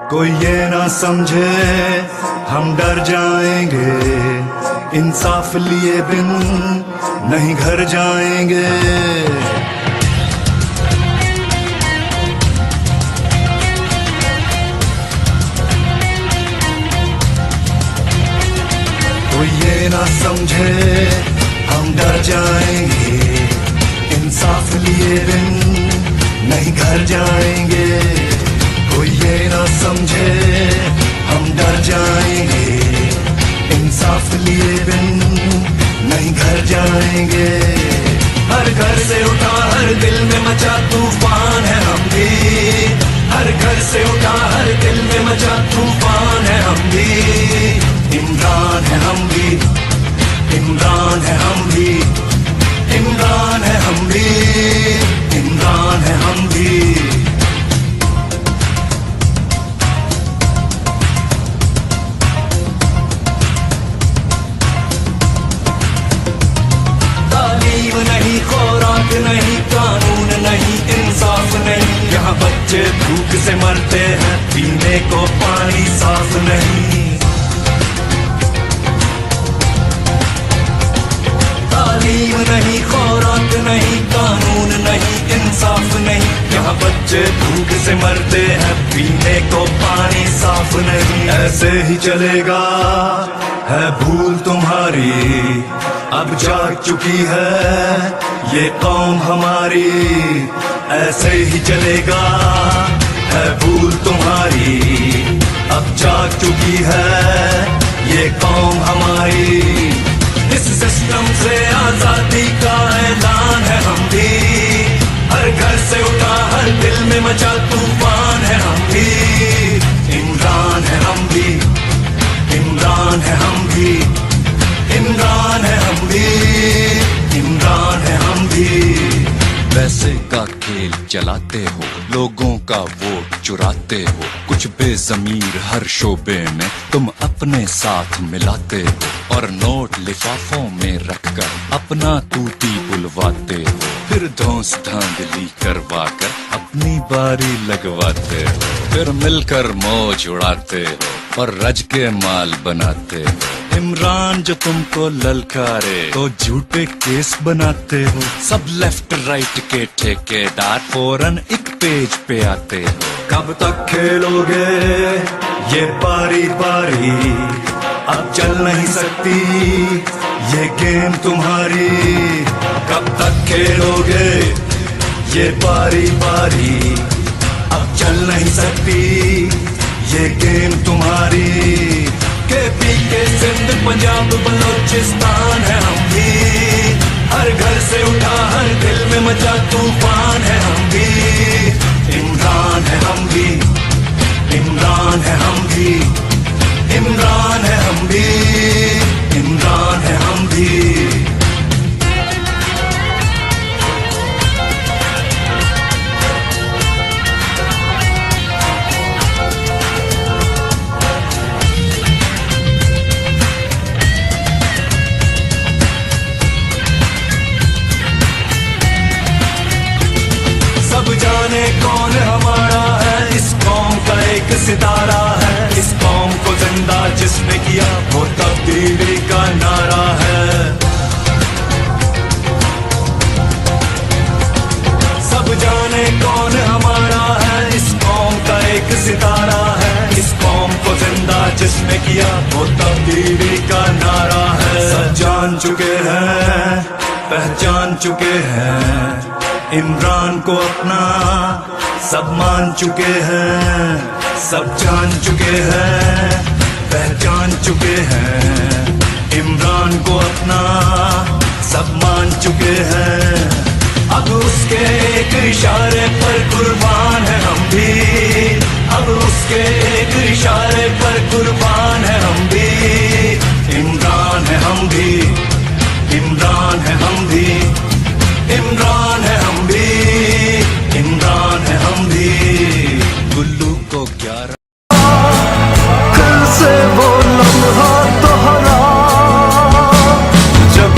कोई ये ना समझे हम डर जाएंगे, इंसाफ लिए बिन नहीं घर जाएंगे। कोई ये ना समझे हम डर जाएंगे, इंसाफ लिए बिन नहीं घर जाएंगे। कोई ये ना समझे हम डर जाएंगे, इंसाफ लिए बिन नहीं घर जाएंगे। हर घर से उठा हर दिल में मचा तूफान है हम भी, हर घर से उठा हर दिल में मचा तूफान है हम भी। इमरान है हम भी, इमरान है हम भी, इमरान है हम भी, इमरान है हम भी। नहीं खुराक नहीं कानून नहीं इंसाफ नहीं, यहाँ बच्चे भूख से मरते हैं पीने को पानी साफ नहीं। तालीम नहीं खुराक नहीं कानून नहीं इंसाफ नहीं, यहाँ बच्चे भूख से मरते हैं पीने को पानी साफ नहीं। ऐसे ही चलेगा है भूल तुम्हारी, अब जाग चुकी है ये कौम हमारी। ऐसे ही चलेगा है भूल तुम्हारी, अब जाग चुकी है ये कौम हमारी। इस सिस्टम से आजादी का ऐलान है हम भी, हर घर से उठा हर दिल में मचा तूफान है हम भी। इमरान है हम भी, इमरान है हम भी, इमरान है हम भी, इमरान है हम भी। पैसे का खेल चलाते हो, लोगों का वोट चुराते हो, कुछ बेज़मीर हर शोबे में तुम अपने साथ मिलाते हो, और नोट लिफाफों में रखकर अपना तूती बुलवाते हो, फिर धौंस धांधली करवा कर अपनी बारी लगवाते हो, फिर मिलकर मौज उड़ाते हो और रज के माल बनाते हो। इमरान जो तुमको ललकारे तो झूठे केस बनाते हो, सब लेफ्ट राइट के ठेकेदार फौरन एक पेज पे आते हो। कब तक खेलोगे ये बारी बारी, अब चल नहीं सकती ये गेम तुम्हारी। कब तक खेलोगे ये बारी बारी, अब चल नहीं सकती ये गेम तुम्हारी। केपी के सिंध पंजाब बलोचिस्तान है हम भी, हर घर से उठा हर दिल में मचा तूफान है हम भी। इमरान है हम भी, इमरान है हम भी, इमरान है हम भी, इमरान है हम भी। जाने कौन हमारा है, इस कौम का एक सितारा है, इस कौम को जिंदा जिसने किया वो तब्दीली का नारा है। सब जाने कौन हमारा है, इस कौम का एक सितारा है, इस कौम को जिंदा जिसने किया वो तब्दीली का नारा है। सब जान चुके हैं पहचान चुके हैं इमरान को अपना, सब मान चुके हैं, सब जान चुके हैं पहचान चुके हैं इमरान को अपना, सब मान चुके हैं। अब उसके एक इशारे पर कुर्बान है हम भी, अब उसके एक इशारे पर कुर्बान है हम भी। इमरान है हम भी, इमरान है हम भी, इमरान है हम भी, इमरान है हम भी। गुल्लू को क्या कल से वो लम्हा दोहरा, जब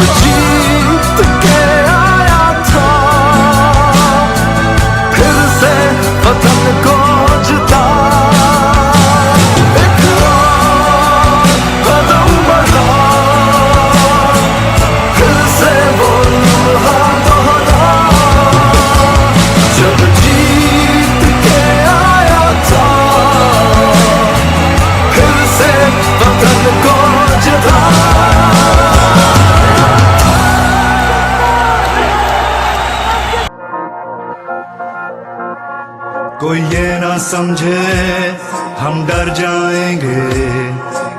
समझे हम डर जाएंगे,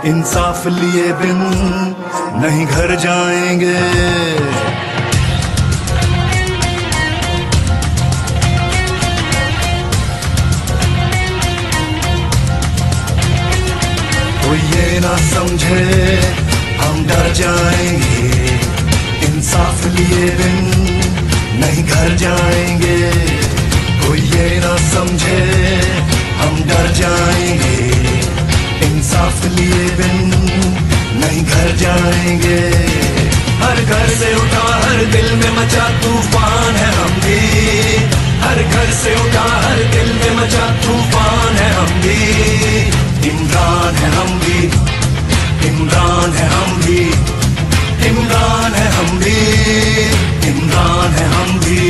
इंसाफ लिए बिन नहीं घर जाएंगे। कोई ये ना समझे हम डर जाएंगे, इंसाफ लिए बिन नहीं घर जाएंगे। कोई ये ना समझे हम डर जाएंगे, इंसाफ लिए बिन नहीं घर जाएंगे। हर घर से उठा हर दिल में मचा तूफान है हम भी, हर घर से उठा हर दिल में मचा तूफान है हम भी। इमरान है हम भी, इमरान है हम भी, इमरान है हम भी, इमरान है हम भी।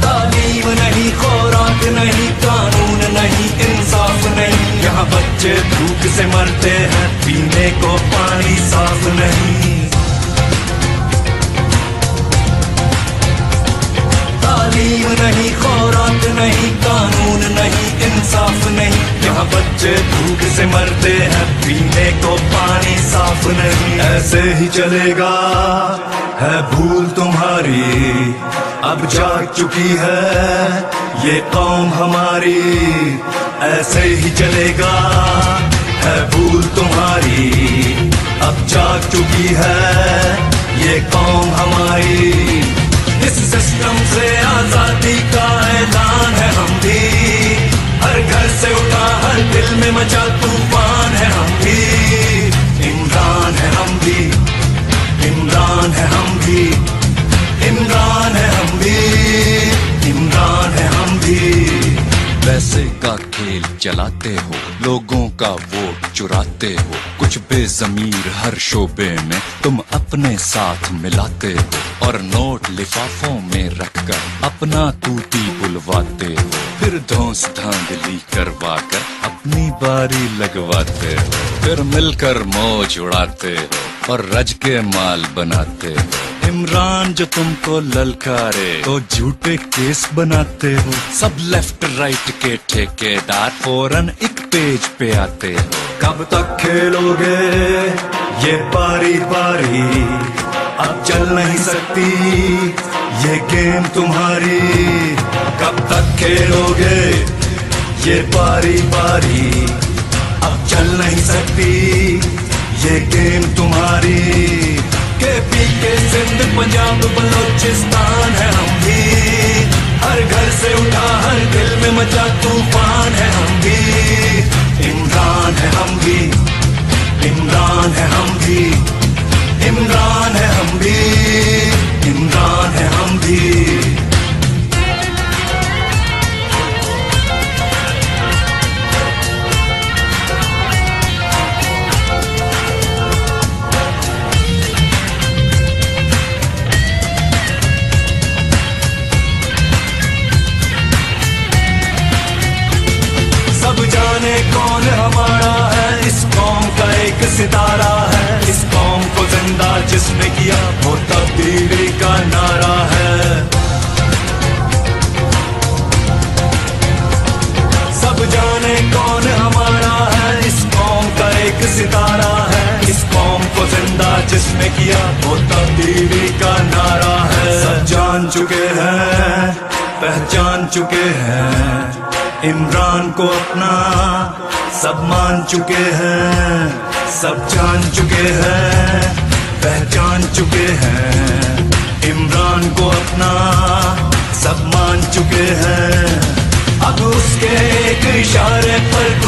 तालीम नहीं, खुराक नहीं, कानून नहीं, इंसाफ नहीं, यहाँ बच्चे भूख से मरते हैं, पीने को पानी साफ नहीं। तालीम नहीं, खुराक नहीं, कानून नहीं, इंसाफ नहीं, यहाँ बच्चे भूख से मरते हैं, पीने को पानी साफ नहीं। ऐसे ही चलेगा है भूल तुम्हारी, अब जाग चुकी है ये कौम हमारी। ऐसे ही चलेगा है भूल तुम्हारी, अब जाग चुकी है ये कौम हमारी। इस सिस्टम से आजादी का ऐलान है हम भी, हर घर से उठा हर दिल में मचा तूफान है हम भी। इमरान है हम भी, इमरान है हम भी, इमरान है हम भी, इमरान है हम भी। पैसे का खेल चलाते हो, लोगों का वोट चुराते हो, कुछ बेजमीर हर शोबे में तुम अपने साथ मिलाते हो, और नोट लिफाफों में रखकर अपना तूती बुलवाते हो, फिर धौंस धांधली करवा कर अपनी बारी लगवाते हो, फिर मिलकर मौज उड़ाते हो और रज के माल बनाते हो। इमरान जो तुमको ललकारे तो झूठे केस बनाते हो, सब लेफ्ट राइट के ठेकेदार फौरन एक पेज पे आते हो। कब तक खेलोगे ये बारी बारी, अब चल नहीं सकती ये गेम तुम्हारी। कब तक खेलोगे ये बारी बारी, अब चल नहीं सकती ये गेम तुम्हारी। केपी के सिंध पंजाब बलोचिस्तान है हम भी, हर घर से उठा हर दिल में मचा तूफान है हम भी। इमरान है हम भी, इमरान है हम भी, इमरान है हम भी, इमरान है हम भी। कौन हमारा है, इस कौम का एक सितारा है, इस कौम को जिंदा जिसने किया वो तब्दीली का नारा है। सब जाने कौन हमारा है, इस कौम का एक सितारा है, इस कौम को जिंदा जिसने किया वो तब्दीली का नारा है। सब जान चुके हैं, पहचान चुके हैं इमरान को अपना, सब मान चुके हैं, सब जान चुके हैं, पहचान चुके हैं इमरान को अपना, सब मान चुके हैं। अब उसके एक इशारे पर